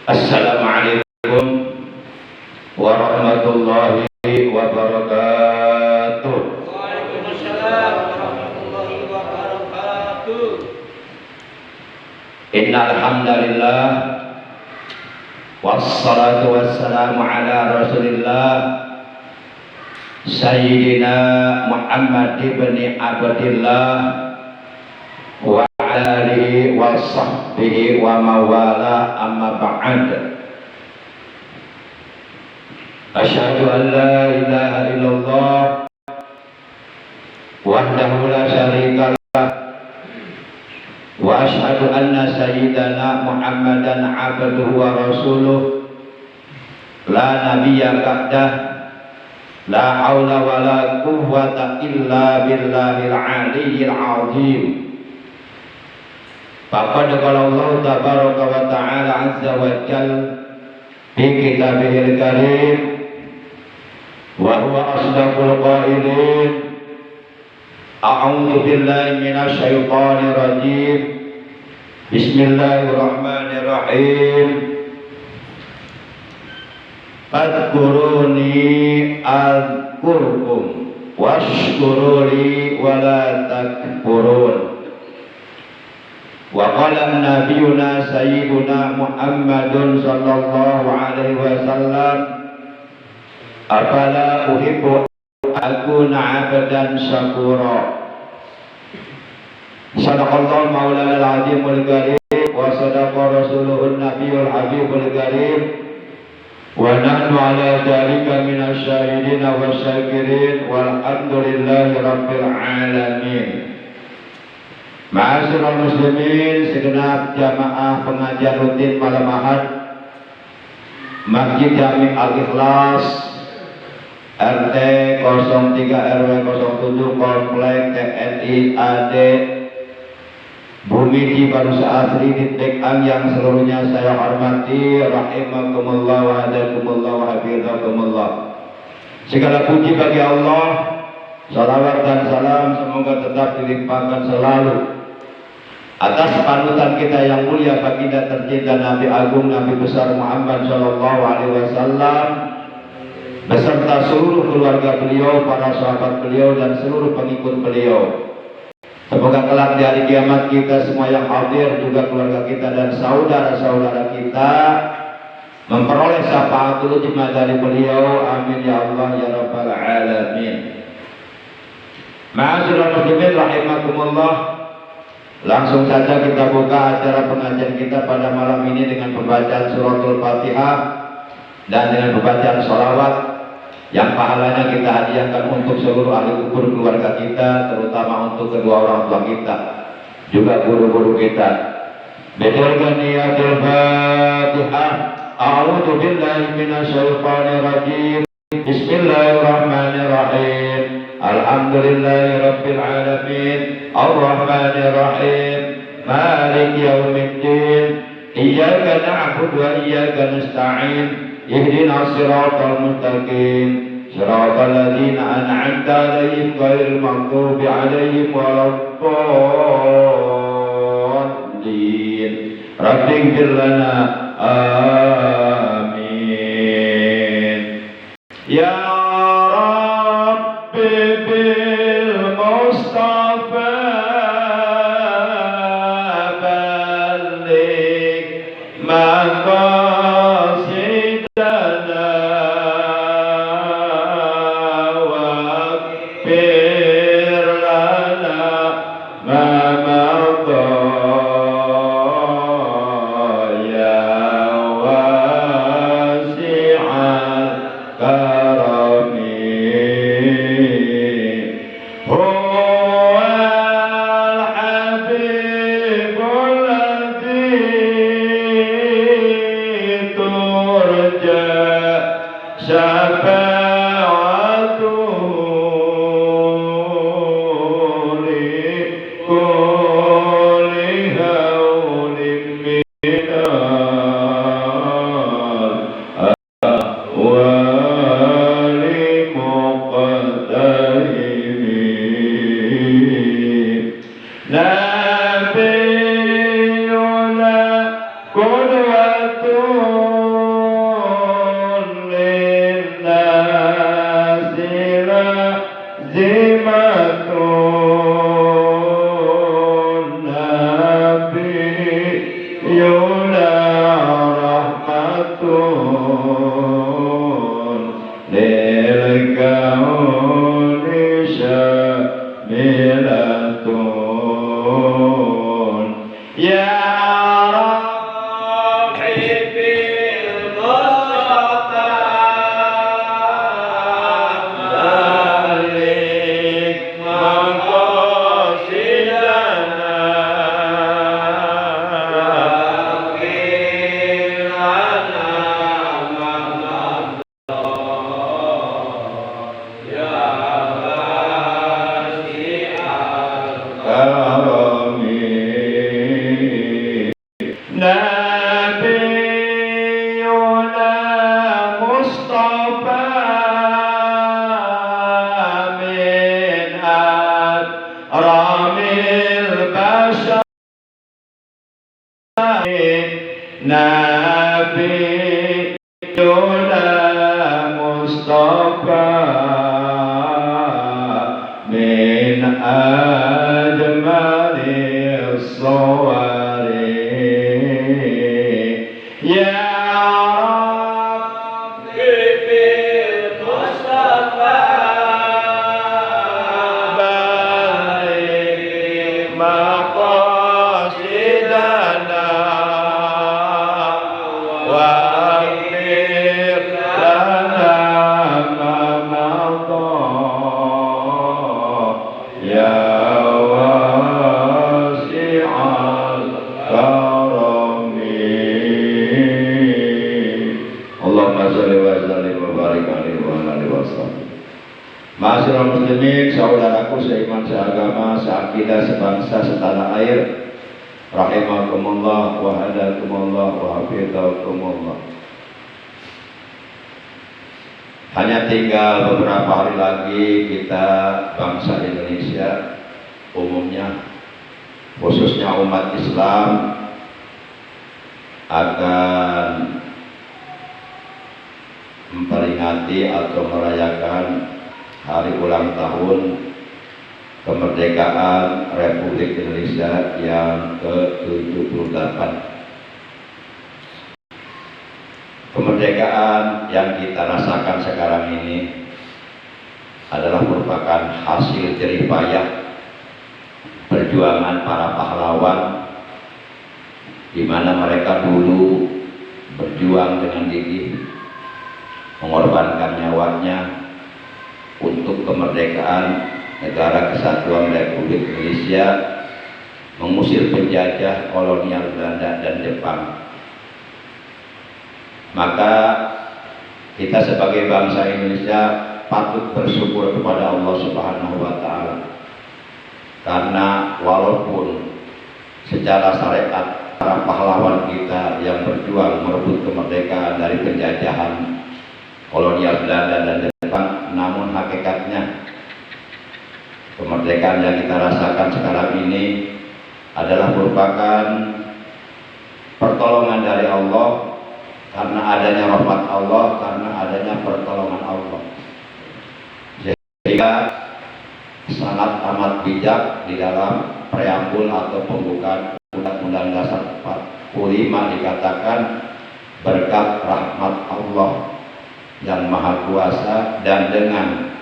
Assalamualaikum warahmatullahi wabarakatuh. Waalaikumsalam warahmatullahi wabarakatuh. Innal hamdalillah wassalatu wassalamu ala Rasulillah Sayyidina Muhammad ibn Abdillah wa alihi wa sahbihi wa mawala, amma ba'd. Asyhadu an la ilaha illallah wahdahu la syarika lah wa asyhadu anna sayyidana Muhammadan abduhu wa rasuluh la nabiyya ba'dah, la haula wa la quwwata illa billahil aliyyil azim. Faqad qala Allah tabaraka wa ta'ala azza wa jalla fi kitabihil karim wa huwa asdaqul qailin. A'udzu billahi minasy syaithanir rajim. Bismillahirrahmanirrahim. Fadhkuruni adzkurkum washkuruli wala takfurun. Wa qala nabiyuna sayyiduna Muhammadun sallallahu alaihi wasallam, afala uhibbu akuna 'abdan syakura. Sadaqallahu maulana al-azimul karim wa sadaqa rasuluhun nabiyul habibul karim wa nahnu ala dzalika minasy syahidin wa syakirin walhamdulillahi rabbil alamin. Ma'asyiral muslimin, segenap jamaah pengajian rutin malam Ahad Masjid Jami Al-Ikhlas RT 03 RW 07 Komplek TNI AD Bumi Ciparusa Asri Titik-Ang yang seluruhnya saya hormati, rahimakumullah wa hadakumullah wa hafizakumullah. Segala puji bagi Allah, salawat dan salam semoga tetap dilimpahkan selalu atas panutan kita yang mulia, baginda tercinta Nabi Agung Nabi besar Muhammad sallallahu alaihi wasallam beserta seluruh keluarga beliau, para sahabat beliau dan seluruh pengikut beliau. Semoga kelak di hari kiamat kita semua yang hadir, juga keluarga kita dan saudara-saudara kita memperoleh syafaatul ujma dari beliau. Amin ya Allah ya rabbal alamin. Ma'asyiral muslimin rahimakumullah. Langsung saja kita buka acara pengajian kita pada malam ini dengan pembacaan suratul Fatihah dan dengan pembacaan sholawat yang pahalanya kita hadiahkan untuk seluruh ahli kubur keluarga kita, terutama untuk kedua orang tua kita, juga guru-guru kita. Bidurganiyatil Fatihah. A'udzu billahi minasy syaithanir rajim. Bismillahirrahmanirrahim. Alhamdulillahi rabbil alamin. Ar-Rahmanir Rahim. Maliki yaumiddin. Iyyaka na'budu wa iyyaka nasta'in. Ihdinas siratal mustaqim. Siratal ladzina an'amta 'alaihim ghairil maghdubi 'alaihim waladdallin. Rabbighfir lana. Amin. Ya Nabiuna qudwatun betul. Ya Ma'asyiral muslimin, saudaraku seiman, seagama, seakidah, sebangsa, setanah air, rahimakumullah wa hadakumullah wa hafidhakumullah. Hanya tinggal beberapa hari lagi kita bangsa Indonesia umumnya, khususnya umat Islam, akan memperingati atau merayakan hari ulang tahun kemerdekaan Republik Indonesia yang ke-78. Kemerdekaan yang kita rasakan sekarang ini adalah merupakan hasil jerih payah perjuangan para pahlawan, di mana mereka dulu berjuang dengan gigih, mengorbankan nyawanya untuk kemerdekaan negara kesatuan Republik Indonesia, mengusir penjajah kolonial Belanda dan Jepang. Maka kita sebagai bangsa Indonesia patut bersyukur kepada Allah Subhanahu wa Ta'ala, karena walaupun secara syariat para pahlawan kita yang berjuang merebut kemerdekaan dari penjajahan kolonial Belanda dan Jepang, namun hakikatnya kemerdekaan yang kita rasakan sekarang ini adalah merupakan pertolongan dari Allah, karena adanya rahmat Allah, karena adanya pertolongan Allah. Sehingga sangat amat bijak di dalam preambul atau pembukaan Undang-Undang Dasar 45 dikatakan berkat rahmat Allah yang maha kuasa dan dengan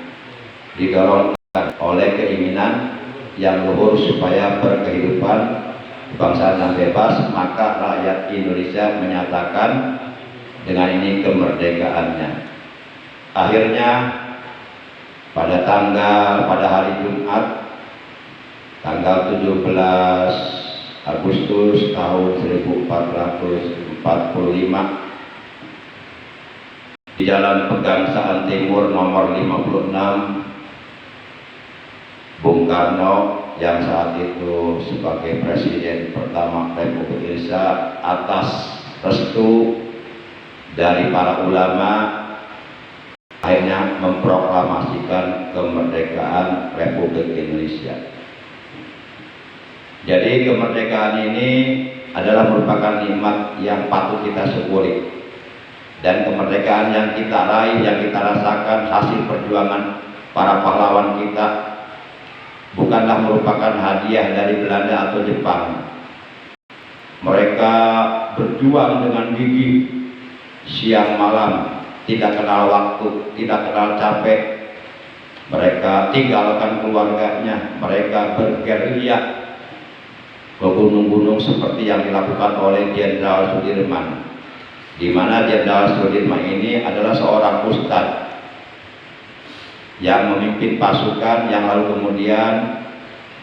didorongkan oleh keinginan yang luhur supaya berkehidupan kebangsaan yang bebas, maka rakyat Indonesia menyatakan dengan ini kemerdekaannya. Akhirnya pada hari Jumat tanggal 17 Agustus tahun 1445 di Jalan Pegangsaan Timur nomor 56, Bung Karno yang saat itu sebagai Presiden pertama Republik Indonesia, atas restu dari para ulama, akhirnya memproklamasikan kemerdekaan Republik Indonesia. Jadi kemerdekaan ini adalah merupakan nikmat yang patut kita syukuri. Dan kemerdekaan yang kita raih, yang kita rasakan hasil perjuangan para pahlawan kita, bukanlah merupakan hadiah dari Belanda atau Jepang. Mereka berjuang dengan gigih, siang malam, tidak kenal waktu, tidak kenal capek, Mereka tinggalkan keluarganya, mereka bergerilya ke gunung-gunung seperti yang dilakukan oleh Jenderal Sudirman, di mana Jenderal Sudirman ini adalah seorang ustadz yang memimpin pasukan, yang lalu kemudian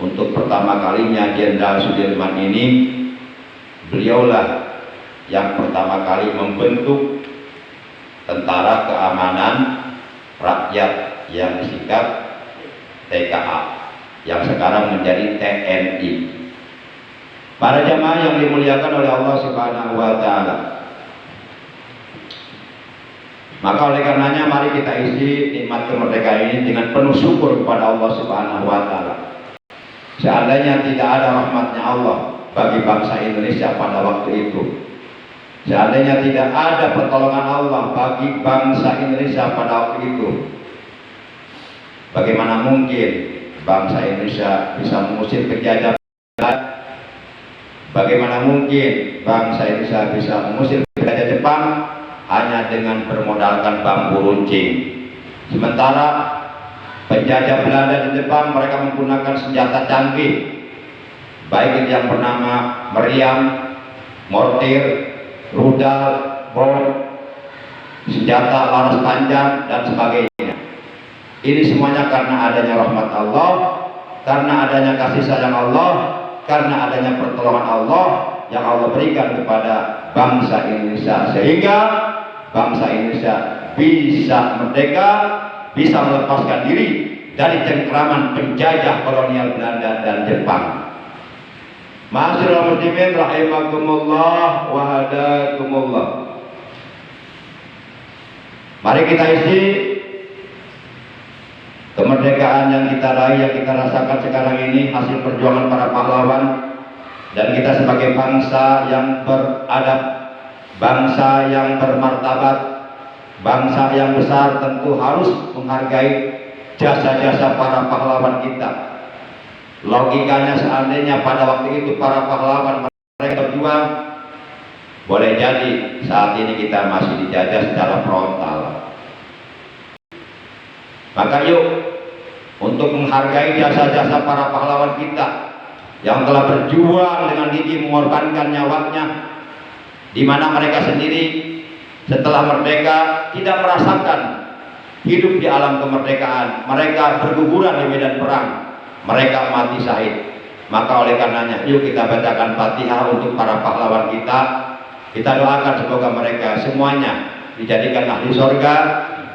untuk pertama kalinya Jenderal Sudirman ini, beliaulah yang pertama kali membentuk Tentara Keamanan Rakyat yang disingkat TKA, yang sekarang menjadi TNI. Para jamaah yang dimuliakan oleh Allah Subhanahu wa Ta'ala, maka oleh karenanya mari kita isi nikmat kemerdekaan ini dengan penuh syukur kepada Allah Subhanahu wa Ta'ala. Seandainya tidak ada rahmatnya Allah bagi bangsa Indonesia pada waktu itu, seandainya tidak ada pertolongan Allah bagi bangsa Indonesia pada waktu itu, bagaimana mungkin bangsa Indonesia bisa mengusir penjajah? Bagaimana mungkin bangsa Indonesia bisa mengusir penjajah Jepang hanya dengan bermodalkan bambu runcing? Sementara penjajah Belanda di Jepang, mereka menggunakan senjata canggih, baik itu yang bernama meriam, mortir, rudal, bom, senjata laras panjang, dan sebagainya. Ini semuanya karena adanya rahmat Allah, karena adanya kasih sayang Allah, karena adanya pertolongan Allah yang Allah berikan kepada bangsa Indonesia, sehingga bangsa Indonesia bisa merdeka, bisa melepaskan diri dari cengkraman penjajah kolonial Belanda dan Jepang. Ma'asyiral muslimin rahimakumullah wa hadakumullah. Mari kita isi kemerdekaan yang kita raih, yang kita rasakan sekarang ini hasil perjuangan para pahlawan, dan kita sebagai bangsa yang beradab, bangsa yang bermartabat, bangsa yang besar tentu harus menghargai jasa-jasa para pahlawan kita. Logikanya seandainya pada waktu itu para pahlawan mereka berjuang, boleh jadi saat ini kita masih dijajah secara frontal. Maka yuk, untuk menghargai jasa-jasa para pahlawan kita yang telah berjuang dengan gigih mengorbankan nyawanya, di mana mereka sendiri setelah merdeka tidak merasakan hidup di alam kemerdekaan. Mereka berguguran di medan perang, mereka mati syahid. Maka oleh karenanya yuk kita bacakan Fatihah untuk para pahlawan kita. Kita doakan semoga mereka semuanya dijadikan ahli surga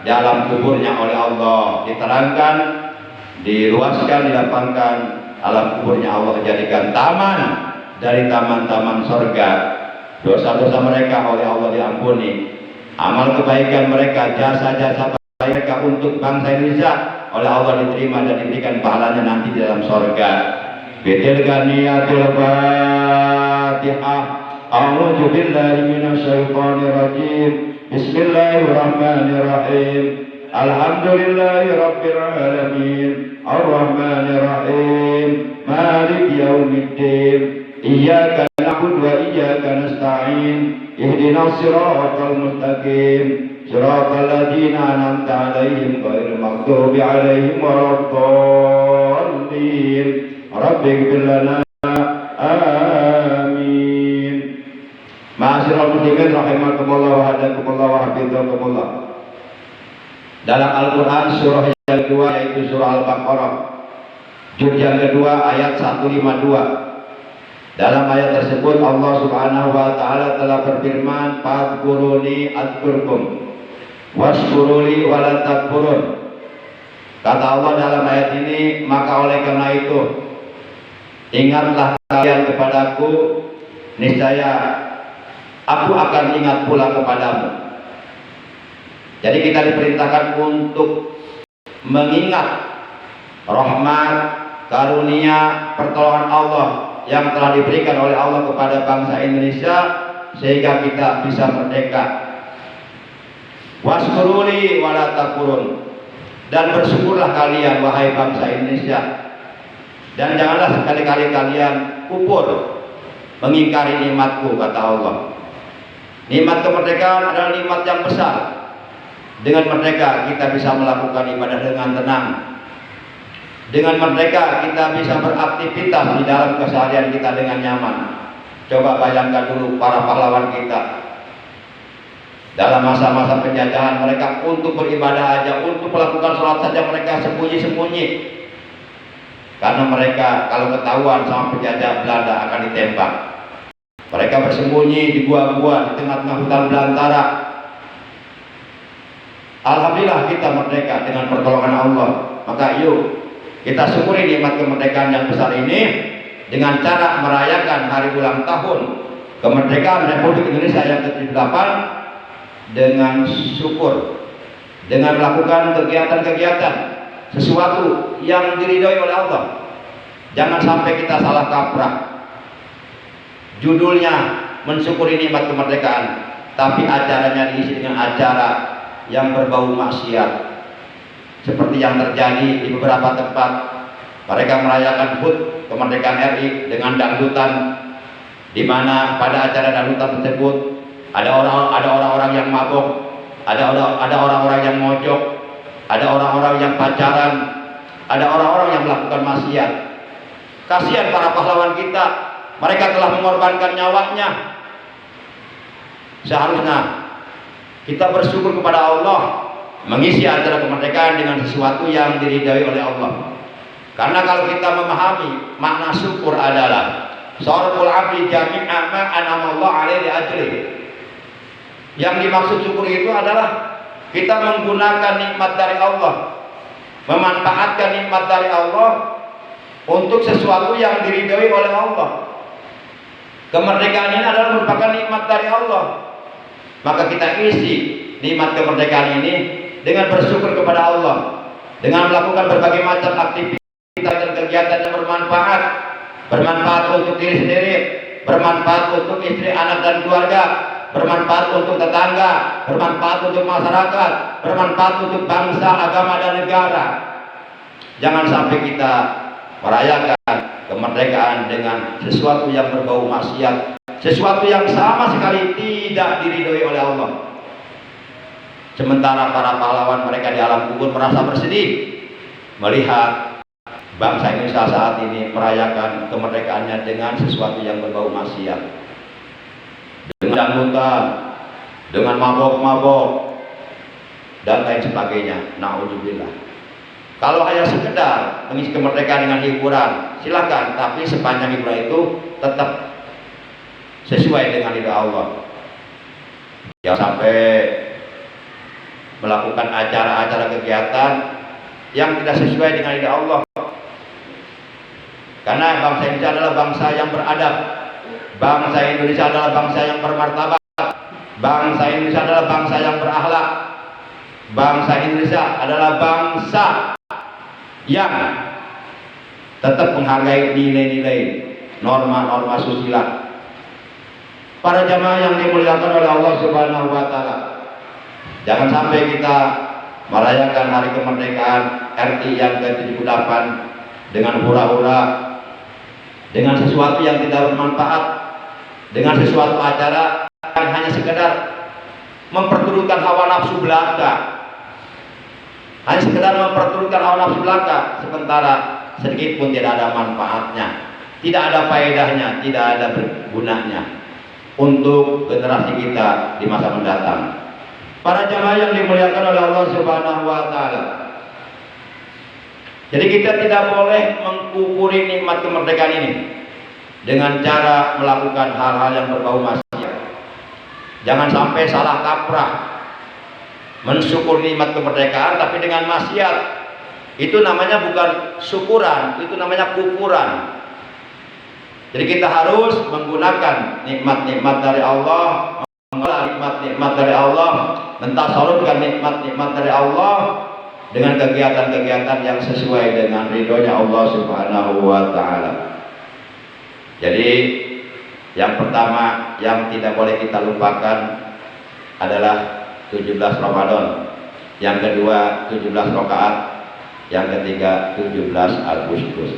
di alam kuburnya oleh Allah, diterangkan, diluaskan, dilapangkan alam kuburnya Allah, dijadikan taman dari taman-taman surga. Dosa-dosa mereka oleh Allah diampuni, amal kebaikan mereka, jasa-jasa mereka untuk bangsa Indonesia oleh Allah diterima dan diberikan pahalanya nanti di dalam surga. Bitil ganiyatul Fatihah. A'udzu billahi minasyaitonir rajim. Bismillahirrahmanirrahim. Alhamdulillahi rabbil alamin. Arrahmanir rahim. Maliki yaumiddin. Iyyaka na'budu wa iyyaka nasta'in. Ihdinas siratal mustaqim. Siratal ladzina an'amta 'alaihim ghairil maghdubi 'alaihim waladdallin. Rabbighfir lana. Amin. Ma'asyiral muslimin rahimakumullah wa hadakumullah wa hafizakumullah. Dalam Al-Qur'an surah yang kedua yaitu surah Al-Baqarah, juz yang kedua ayat 152. Dalam ayat tersebut Allah Subhanahu wa Ta'ala telah berfirman, "Fadhkuruni adzkurkum washkuruli wala takfurun." Kata Allah dalam ayat ini, maka oleh karena itu ingatlah kalian kepadaku, niscaya aku akan ingat pula kepadamu. Jadi kita diperintahkan untuk mengingat rahmat, karunia, pertolongan Allah yang telah diberikan oleh Allah kepada bangsa Indonesia sehingga kita bisa merdeka. Waskuruli wala takfurun, dan bersyukurlah kalian wahai bangsa Indonesia, dan janganlah sekali-kali kalian kufur mengingkari nikmatku, kata Allah. Nikmat kemerdekaan adalah nikmat yang besar. Dengan merdeka kita bisa melakukan ibadah dengan tenang, Dengan merdeka kita bisa beraktivitas di dalam keseharian kita dengan nyaman. Coba bayangkan dulu para pahlawan kita. Dalam masa-masa penjajahan mereka untuk beribadah aja, untuk melakukan sholat saja mereka sembunyi-sembunyi. Karena mereka kalau ketahuan sama penjajah Belanda akan ditembak. Mereka bersembunyi di gua-gua di tengah-tengah hutan belantara. Alhamdulillah kita merdeka dengan pertolongan Allah. Maka yuk kita syukuri nikmat kemerdekaan yang besar ini dengan cara merayakan hari ulang tahun kemerdekaan Republik Indonesia yang ke-78 dengan syukur, dengan melakukan kegiatan-kegiatan sesuatu yang diridhoi oleh Allah. Jangan sampai kita salah kaprah. Judulnya mensyukuri nikmat kemerdekaan, tapi acaranya diisi dengan acara yang berbau maksiat, seperti yang terjadi di beberapa tempat. Mereka merayakan HUT kemerdekaan RI dengan dangdutan, di mana pada acara dangdutan tersebut ada orang-orang yang mabok, ada orang-orang yang mojok, ada orang-orang yang pacaran, ada orang-orang yang melakukan maksiat. Kasihan para pahlawan kita, mereka telah mengorbankan nyawanya. Seharusnya kita bersyukur kepada Allah, mengisi acara kemerdekaan dengan sesuatu yang diridhai oleh Allah. Karena kalau kita memahami makna syukur adalah syarful abdi jami'a ma an'amallahu alaihi ajri. Yang dimaksud syukur itu adalah kita menggunakan nikmat dari Allah, memanfaatkan nikmat dari Allah untuk sesuatu yang diridhai oleh Allah. Kemerdekaan ini adalah merupakan nikmat dari Allah. Maka kita isi nikmat kemerdekaan ini dengan bersyukur kepada Allah, dengan melakukan berbagai macam aktivitas dan kegiatan yang bermanfaat untuk diri sendiri, bermanfaat untuk istri, anak dan keluarga, bermanfaat untuk tetangga, bermanfaat untuk masyarakat, bermanfaat untuk bangsa, agama dan negara. Jangan sampai kita merayakan kemerdekaan dengan sesuatu yang berbau maksiat, sesuatu yang sama sekali tidak diridhoi oleh Allah. Sementara para pahlawan mereka di alam kubur merasa bersedih melihat bangsa Indonesia saat ini merayakan kemerdekaannya dengan sesuatu yang berbau maksiat, dengan dangdutan, dengan mabok-mabok dan lain sebagainya. Na'udzubillah. Kalau hanya sekedar mengisi kemerdekaan dengan hiburan, silakan, tapi sepanjang hiburan itu tetap sesuai dengan ridha Allah. Jangan sampai melakukan acara-acara kegiatan yang tidak sesuai dengan ridha Allah. Karena bangsa Indonesia adalah bangsa yang beradab, bangsa Indonesia adalah bangsa yang bermartabat, bangsa Indonesia adalah bangsa yang berakhlak, bangsa Indonesia adalah bangsa yang tetap menghargai nilai-nilai, norma-norma susila. Para jamaah yang dimuliakan oleh Allah Subhanahu wa taala, jangan sampai kita merayakan hari kemerdekaan RI yang ke-78 dengan hura-hura, dengan sesuatu yang tidak bermanfaat, dengan sesuatu acara yang hanya sekedar memperturutkan hawa nafsu belaka, hanya sekedar memperturutkan hawa nafsu belaka, sementara sedikit pun tidak ada manfaatnya, tidak ada faedahnya, tidak ada bergunanya untuk generasi kita di masa mendatang. Para jamaah yang dimuliakan oleh Allah Subhanahu wa taala, jadi kita tidak boleh mengkufuri nikmat kemerdekaan ini dengan cara melakukan hal-hal yang berbau maksiat. Jangan sampai salah kaprah mensyukur nikmat kemerdekaan tapi dengan maksiat. Itu namanya bukan syukuran, itu namanya kufuran. Jadi kita harus menggunakan nikmat-nikmat dari Allah, mengolah nikmat-nikmat dari Allah, mentasarufkan nikmat-nikmat dari Allah dengan kegiatan-kegiatan yang sesuai dengan ridhonya Allah Subhanahu wa taala. Jadi yang pertama yang tidak boleh kita lupakan adalah 17 Ramadan, yang kedua 17 rakaat, yang ketiga 17 Agustus.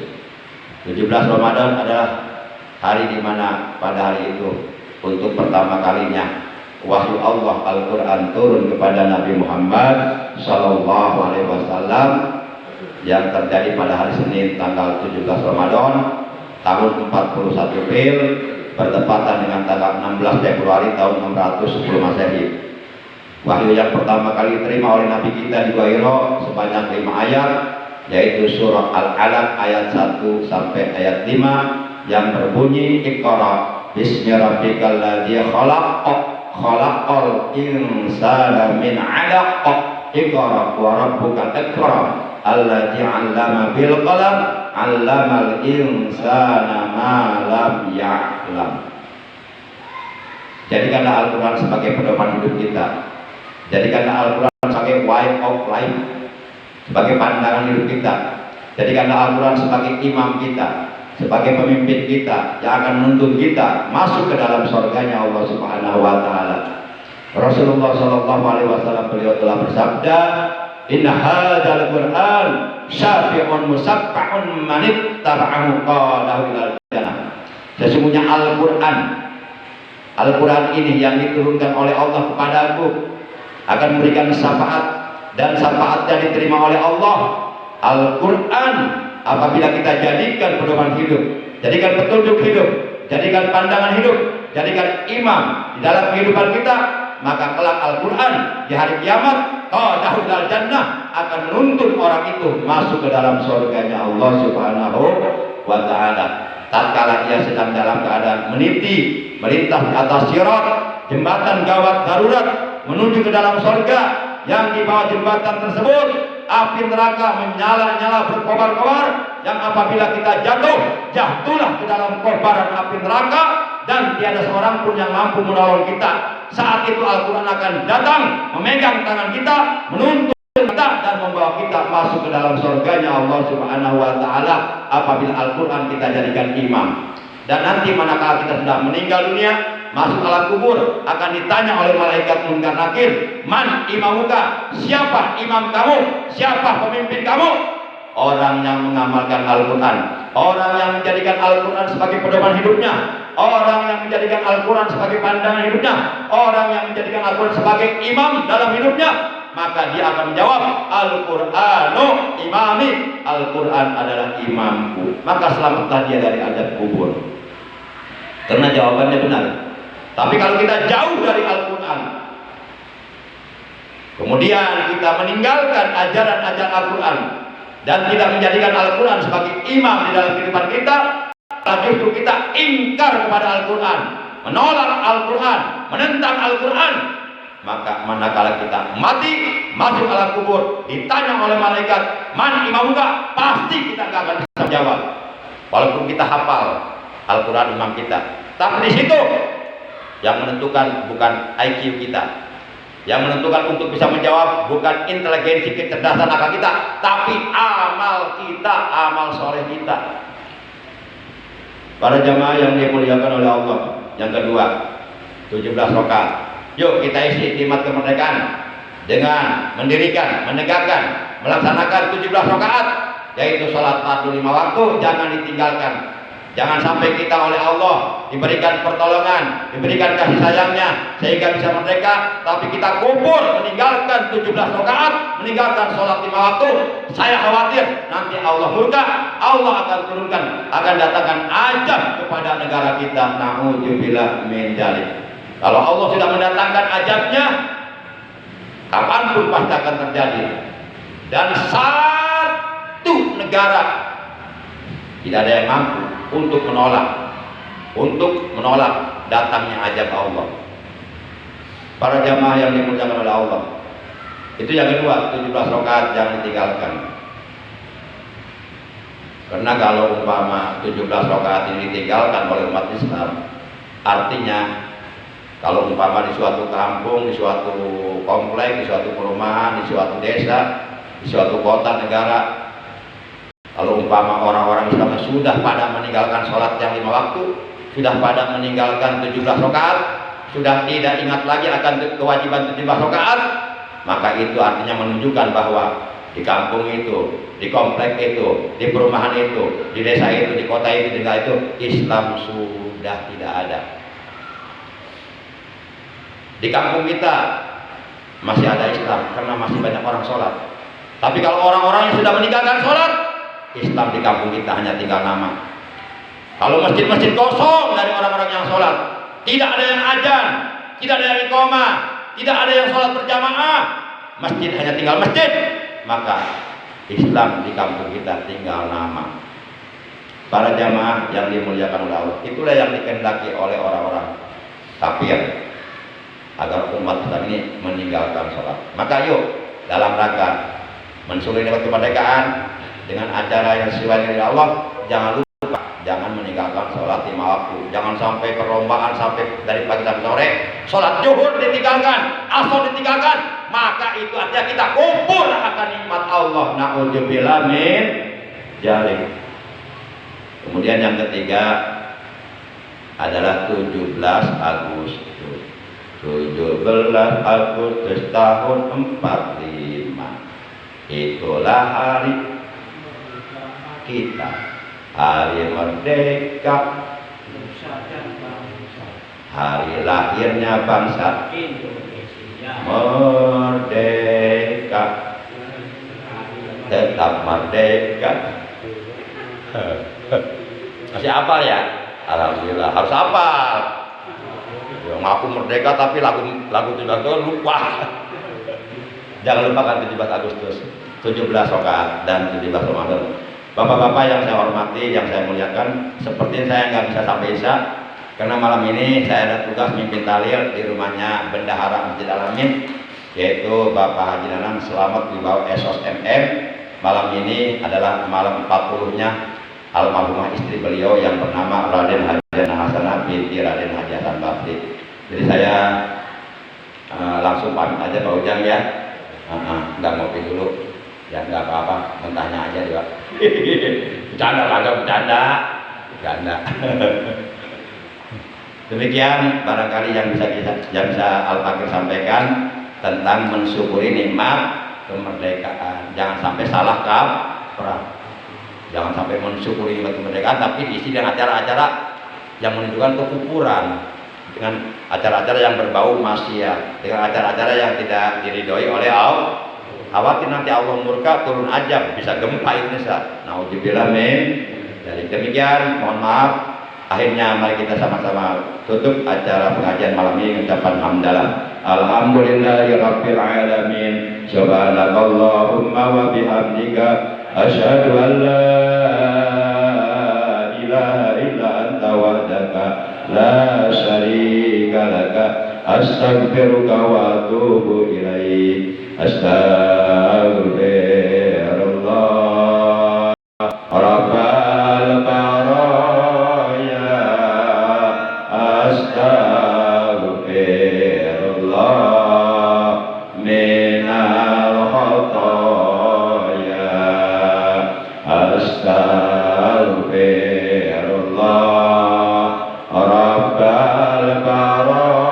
17 Ramadan adalah hari di mana pada hari itu untuk pertama kalinya wahyu Allah Al-Quran turun kepada Nabi Muhammad Sallallahu Alaihi Wasallam yang terjadi pada hari Senin tanggal 17 Ramadan tahun 41 April bertepatan dengan tanggal 16 Februari tahun 610 Masehi. Wahyu yang pertama kali diterima oleh Nabi kita di Gua Hira sebanyak 5 ayat, yaitu surah Al-Alaq ayat 1 sampai ayat 5 yang berbunyi Iqra bismi rabbikal ladzi khalaq khalaqal insana min 'alaq Iqra wa rabbukal akram alladzi 'allama bil qalam 'allamal insana ma lam ya'lam. Jadikanlah Al-Quran sebagai pedoman hidup kita. Jadikanlah Al-Quran sebagai way of life, sebagai pandangan hidup kita. Jadikanlah Al-Quran sebagai imam kita, sebagai pemimpin kita yang akan menuntun kita masuk ke dalam surganya Allah Subhanahu wa taala. Rasulullah sallallahu alaihi wasallam beliau telah bersabda, "Inna hadzal Qur'an syafi'un musaffa'un man ittaba'ahu qadahu ilal jannah." Sesungguhnya Al-Quran ini yang diturunkan oleh Allah kepadaku akan memberikan syafaat, dan syafaatnya diterima oleh Allah. Al-Quran apabila kita jadikan pedoman hidup, jadikan petunjuk hidup, jadikan pandangan hidup, jadikan imam di dalam kehidupan kita, maka kelak Al-Quran di hari kiamat qadahu ilal jannah akan menuntun orang itu masuk ke dalam surganya Allah Subhanahu wa taala. Tatkala ia sedang dalam keadaan meniti melintas di atas sirat, jembatan gawat darurat menuju ke dalam surga, yang di bawah jembatan tersebut api neraka menyala-nyala berkobar-kobar, yang apabila kita jatuhlah ke dalam kobaran api neraka dan tiada seorang pun yang mampu menolong kita. Saat itu Al-Quran akan datang memegang tangan kita, menuntun kita dan membawa kita masuk ke dalam surganya Allah Subhanahu wa taala apabila Al-Quran kita jadikan imam. Dan nanti manakala kita sudah meninggal dunia, masuk alam kubur, akan ditanya oleh malaikat Munkar Nakir, "Man imamuka?" Siapa imam kamu? Siapa pemimpin kamu? Orang yang mengamalkan Al-Quran, orang yang menjadikan Al-Quran sebagai pedoman hidupnya, orang yang menjadikan Al-Quran sebagai pandangan hidupnya, orang yang menjadikan Al-Quran sebagai imam dalam hidupnya, maka dia akan menjawab, "Al-Qur'anu imami." Al-Quran adalah imamku. Maka selamatlah dia dari azab kubur, karena jawabannya benar. Tapi kalau kita jauh dari Al-Quran, kemudian kita meninggalkan ajaran-ajaran Al-Quran dan tidak menjadikan Al-Quran sebagai imam di dalam kehidupan kita, justru kita ingkar kepada Al-Quran, menolak Al-Quran, menentang Al-Quran, maka manakala kita mati, masuk alam kubur, ditanya oleh malaikat, "Man imamuka?" pasti kita nggak akan bisa jawab, walaupun kita hafal Al-Quran imam kita. Tapi di situ yang menentukan bukan IQ kita, yang menentukan untuk bisa menjawab bukan inteligensi kecerdasan akal kita, tapi amal kita, amal soleh kita. Para jamaah yang dimuliakan oleh Allah, yang kedua, 17 rakaat. Yuk kita isi nikmat kemerdekaan dengan mendirikan, menegakkan, melaksanakan 17 rakaat, yaitu salat fardu 5 waktu, jangan ditinggalkan. Jangan sampai kita oleh Allah diberikan pertolongan, diberikan kasih sayangnya sehingga bisa merdeka, tapi kita kubur meninggalkan 17 rakaat, meninggalkan sholat 5 waktu. Saya khawatir nanti Allah murka, Allah akan turunkan, akan datangkan azab kepada negara kita. Na'udzubillah min dzalik. Kalau Allah sudah mendatangkan azabnya, kapanpun pasti akan terjadi. Dan satu negara tidak ada yang mampu untuk menolak datangnya azab Allah. Para jamaah yang dimuliakan oleh Allah, itu yang kedua, 17 rakaat jangan ditinggalkan. Karena kalau umpama 17 rakaat ini ditinggalkan oleh umat Islam, artinya kalau umpama di suatu kampung, di suatu komplek, di suatu perumahan, di suatu desa, di suatu kota negara, kalau umpama orang-orang Islam sudah pada meninggalkan sholat yang 5 waktu, sudah pada meninggalkan 17 rakaat, sudah tidak ingat lagi akan kewajiban 17 rakaat, maka itu artinya menunjukkan bahwa di kampung itu, di komplek itu, di perumahan itu, di desa itu, di kota itu, di negara itu, Islam sudah tidak ada. Di kampung kita masih ada Islam karena masih banyak orang sholat. Tapi kalau orang-orang yang sudah meninggalkan sholat, Islam di kampung kita hanya tinggal nama. Kalau masjid-masjid kosong dari orang-orang yang sholat, tidak ada yang azan, tidak ada yang iqamah, tidak ada yang sholat berjamaah, masjid hanya tinggal masjid, maka Islam di kampung kita tinggal nama. Para jamaah yang dimuliakan oleh Allah, itulah yang dikehendaki oleh orang-orang kafir agar umat Islam ini meninggalkan sholat. Maka yuk dalam rangka mensyukuri nikmat kemerdekaan dengan acara yang sesuai dengan Allah, jangan lupa jangan meninggalkan sholat lima waktu. Jangan sampai perlombaan sampai dari pagi sampai sore sholat zuhur ditinggalkan, asar ditinggalkan, maka itu artinya kita kumpul akan nikmat Allah. Na'udzubillah min dzalik. Kemudian yang ketiga adalah 17 Agustus. 17 Agustus tahun 45. Itulah hari kita, hari merdeka, hari lahirnya bangsa Indonesia. Merdeka, tetap merdeka. Masih hafal ya? Alhamdulillah, harus hafal. Yang ngaku merdeka tapi lagu 17 lupa. Jangan lupakan 17 Agustus, 17 Rakaat dan 17 Ramadan. Bapak-bapak yang saya hormati, yang saya muliakan, seperti saya nggak bisa sampai Isya karena malam ini saya ada tugas mimpin tahlil di rumahnya Bendahara Masjid Al-Amin, yaitu Bapak Haji Nanang Selamat di bawah Esos MM. Malam ini adalah malam 40-nya almarhumah istri beliau yang bernama Raden Haji Hasanah binti Raden Haji Hasan Bakti. Jadi saya langsung pamit aja Pak Ujang ya. Nggak ngopi dulu ya, nggak apa-apa, mentahnya aja juga. Bercanda kagak, bercanda. Demikian barangkali yang bisa Al-Fakir sampaikan tentang mensyukuri nikmat kemerdekaan. Jangan sampai salah kaprah. Jangan sampai mensyukuri nikmat kemerdekaan tapi diisi dengan acara-acara yang menunjukkan kekufuran, dengan acara-acara yang berbau maksiat, dengan acara-acara yang tidak diridhoi oleh Allah. Khawatir nanti Allah murka, turun azab, bisa gempa Indonesia. Nauzubillah min. Jadi demikian, mohon maaf. Akhirnya mari kita sama-sama tutup acara pengajian malam ini ucapan hamdalah. Alhamdulillahirabbil alamin. Subhanakallahumma wa bihamdika asyhadu an la ilaha illa anta wahdaka la syarika laka astaghfiruka wa atubu ilaik. Astaghfirullah Rabbal baraya. Astaghfirullah minal khataya. Astaghfirullah Rabbal baraya.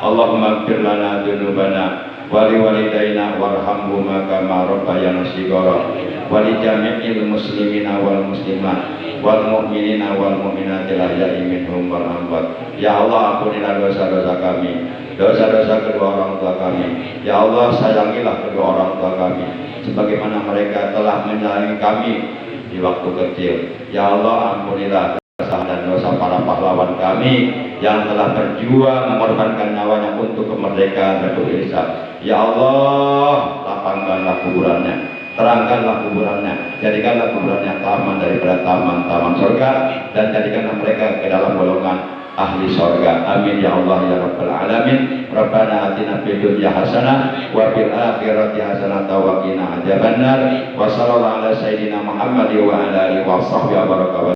Allahumma ighfir lana dzunubana wa liwalidayna warhamhuma kama rabbayana shighara wa li jami'il muslimina wal muslimat wal mu'minina wal mu'minati lahya'i minhum wal amwat. Ya Allah, ampunilah dosa-dosa kami, dosa-dosa kedua orang tua kami. Ya Allah, sayangilah kedua orang tua kami sebagaimana mereka telah menyayangi kami di waktu kecil. Ya Allah, ampunilah dosa dan dosa para pahlawan kami yang telah berjuang mengorbankan nyawanya untuk kemerdekaan Republik Indonesia. Ya Allah, lapangkanlah kuburannya, terangkanlah kuburannya, jadikanlah kuburannya taman daripada taman-taman surga, dan jadikanlah mereka ke dalam golongan ahli surga. Amin ya Allah ya Rabbal alamin. Rabbana atina fid dunya hasanah wa fil akhirati hasanah wa qina adzabannar. Wa sallallahu ala sayyidina Muhammad wa ala alihi wa sahbihi wa baraka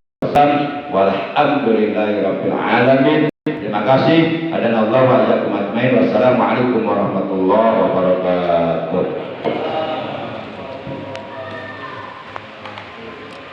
walhamdulillahi rabbil alamin. Terima kasih. Hadanallahu wa iyyakum ajmain. Wassalamualaikum warahmatullahi